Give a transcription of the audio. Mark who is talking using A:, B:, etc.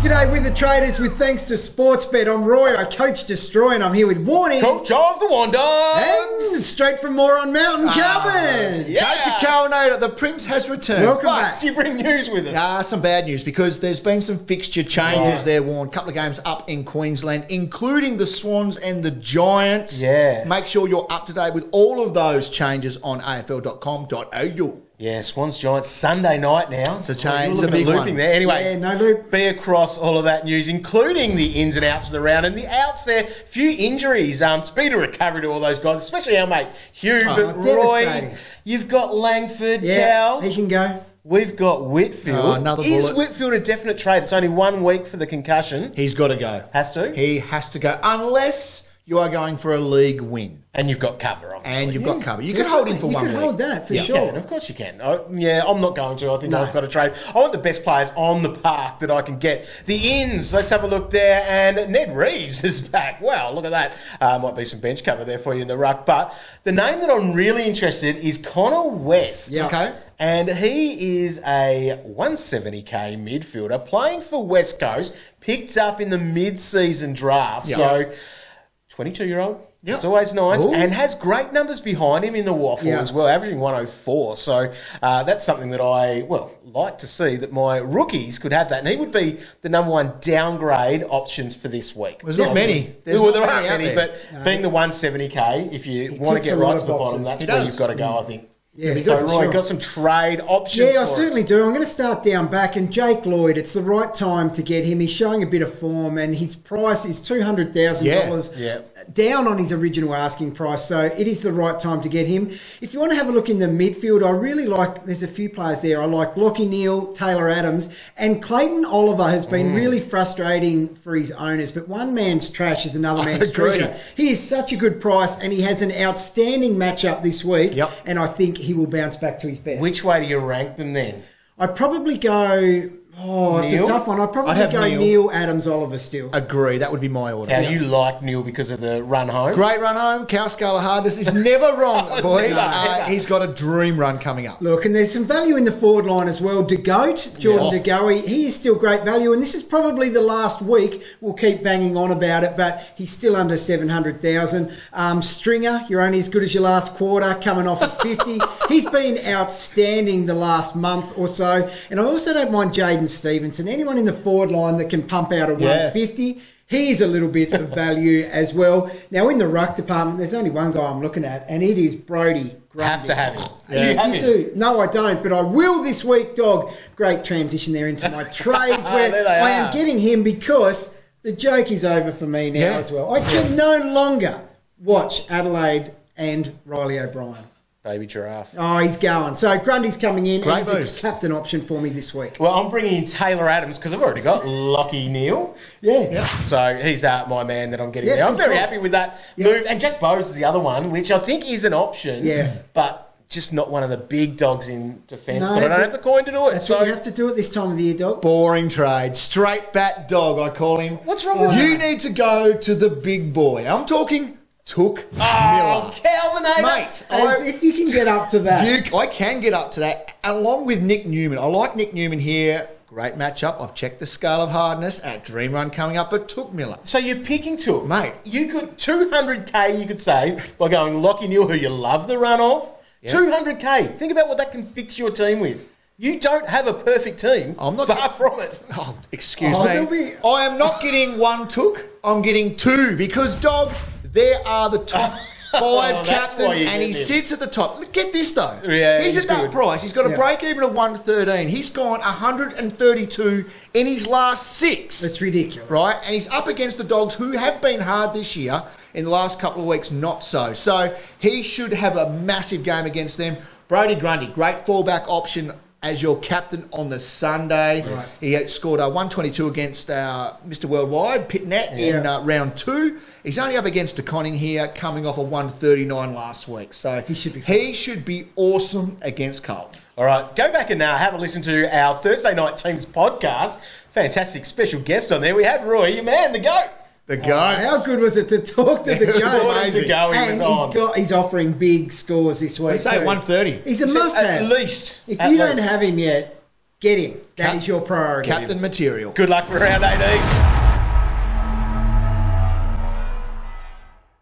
A: G'day with the traders with thanks to Sportsbet. I'm Roy, I coach Destroy, and I'm here with Warnie.
B: Coach of the Wanderers.
A: And straight from Moron Mountain, Calvin.
C: Coach Calvin, the Prince has returned.
A: Welcome back.
B: You bring news with us.
C: Some bad news because there's been some fixture changes there, Warren. A couple of games up in Queensland, including the Swans and the Giants.
B: Yeah.
C: Make sure you're up to date with all of those changes on afl.com.au.
B: Yeah, Swans Giants Sunday night now.
C: It's a change,
B: You're
C: it's a big
B: looping
C: one.
B: there. Anyway,
A: Yeah, no loop.
B: be across all of that news, including the ins and outs of the round and the outs there. Few injuries. Speed of recovery to all those guys, especially our mate Hugh. But Roy,
A: devastating.
B: you've got Langford,
A: Yeah,
B: Cal.
A: he can go.
B: We've got Whitfield.
C: Another
B: Is
C: bullet.
B: Whitfield a definite trade? It's only 1 week for the concussion.
C: He's got to go.
B: Has to.
C: He has to go unless you are going for a league win.
B: And you've got cover, obviously.
C: And you've got cover. You could hold him for 1 week.
A: You could hold that for
B: You
A: sure.
B: can, of course you can. I'm not going to. I think
A: No.
B: I've got to trade. I want the best players on the park that I can get. The ins, let's have a look there. And Ned Reeves is back. Wow, look at that. Might be some bench cover there for you in the ruck. But the name that I'm really interested in is Connor West.
A: Yeah.
C: Okay.
B: And he is a 170k midfielder playing for West Coast, picked up in the mid-season draft.
C: Yeah.
B: So, 22-year-old.
C: Yep.
B: It's always nice.
C: Ooh.
B: And has great numbers behind him in the waffle
A: Yeah.
B: as well, averaging 104. So that's something that I, like to see that my rookies could have that. And he would be the number one downgrade options for this week.
C: There's not many.
B: There
C: not
B: aren't
C: out
B: many,
C: there.
B: but being the 170k, if you
A: He
B: want to
A: ticks
B: get
A: a lot
B: right
A: of
B: to the bottom,
A: boxes.
B: that's
C: He
B: where
C: does.
B: you've got to go, I think.
A: Yeah,
C: be
B: So,
C: good for
B: Roy,
C: sure.
B: got some trade options
A: Yeah,
B: for
A: I
B: us.
A: certainly do. I'm going to start down back, and Jake Lloyd, it's the right time to get him. He's showing a bit of form, and his price is $200,000
B: Yeah.
A: down on his original asking price, so it is the right time to get him. If you want to have a look in the midfield, I really like, there's a few players there. I like Lockie Neal, Taylor Adams, and Clayton Oliver has been really frustrating for his owners, but one man's trash is another man's
C: agree.
A: treasure. He is such a good price, and he has an outstanding matchup this week,
C: Yep.
A: and I think he will bounce back to his best.
B: Which way do you rank them then?
A: I'd probably go... Oh, it's a
B: Neil?
A: tough one. I'd probably
C: I'd have
A: go
C: Neil.
A: Neil, Adams, Oliver still.
C: Agree. That would be my order.
B: How do you like Neil because of the run home?
C: Great run home. Cow scale of hardness is never wrong, boys.
B: never.
C: He's got a dream run coming up.
A: Look, and there's some value in the forward line as well. De Goat, Jordan
C: Yeah.
A: De Goey, he is still great value, and this is probably the last week. We'll keep banging on about it, but he's still under 700,000. Stringer, you're only as good as your last quarter, coming off at 50. He's been outstanding the last month or so, and I also don't mind Jaden Stevenson. Anyone in the forward line that can pump out a 150. He's a little bit of value as well. Now, in the ruck department, there's only one guy I'm looking at, and it is Brody Grundy.
B: Have to have him.
A: Yeah.
B: Do you have him?
A: do. No, I don't, but I will this week, dog. Great transition there into my trades where
B: There they
A: I
B: are.
A: am getting him because the joke is over for me now
C: Yeah.
A: as well. I can no longer watch Adelaide and Riley O'Brien.
B: Baby giraffe.
A: Oh, he's going. So Grundy's coming in
C: Great
A: as
C: moves.
A: a captain option for me this week.
B: Well, I'm bringing in Taylor Adams because I've already got Lockie Neal.
A: Yeah.
B: So he's my man that I'm getting
A: Yeah,
B: there. I'm
A: good
B: very
A: call.
B: happy with that
A: Yeah.
B: move. And Jack Bowes is the other one, which I think is an option.
A: Yeah.
B: But just not one of the big dogs in defence.
A: No,
B: but I don't
A: but
B: have the coin to do it.
A: That's
B: So
A: what you have to do at this time of the year, dog.
C: Boring trade. Straight bat dog, I call him.
B: What's wrong with
C: You need to go to the big boy. I'm talking Took Miller.
B: Calvin,
C: Mate,
A: As if you can get up to that.
C: I can get up to that, along with Nick Newman. I like Nick Newman here. Great matchup. I've checked the scale of hardness at Dream Run coming up at Took Miller.
B: So you're picking Took.
C: Mate.
B: You could 200k you could save by going Lockie Neal, who you love the run of.
C: Yeah.
B: 200k. Think about what that can fix your team with. You don't have a perfect team.
C: I'm not
B: far from it.
C: Oh, excuse
A: Oh, there'll
C: me.
A: be-
C: I am not getting one Took. I'm getting two because, dog, there are the top five
B: That's why
C: captains
B: you
C: and he
B: get him.
C: sits at the top. Look, get this, though.
B: Yeah,
C: he's
B: he's
C: at that
B: good.
C: price. He's got a
A: Yeah.
C: break even of 113. He's gone 132 in his last six.
A: That's ridiculous.
C: Right? And he's up against the dogs who have been hard this year. In the last couple of weeks, not so. So he should have a massive game against them. Brody Grundy, great fallback option as your captain on the Sunday.
A: Right.
C: He had scored 122 against Mr. Worldwide, Pitnet, in round two. He's only up against DeConning here, coming off a 139 last week. So he should be awesome against Carlton.
B: All right, go back and have a listen to our Thursday Night Teams podcast. Fantastic special guest on there. We had Roy, your man, the GOAT.
C: The goat.
A: How good was it to talk to the
C: It was
A: goat?
C: amazing.
B: To go, he
A: And
B: was on.
A: he's offering big scores this week.
C: I'd say
A: too.
C: 130.
A: He's a
B: At
A: must-have.
B: least.
A: If
B: At
A: you don't
B: least.
A: have him yet, Get him. That is your priority.
C: Captain material.
B: Good luck for round 18.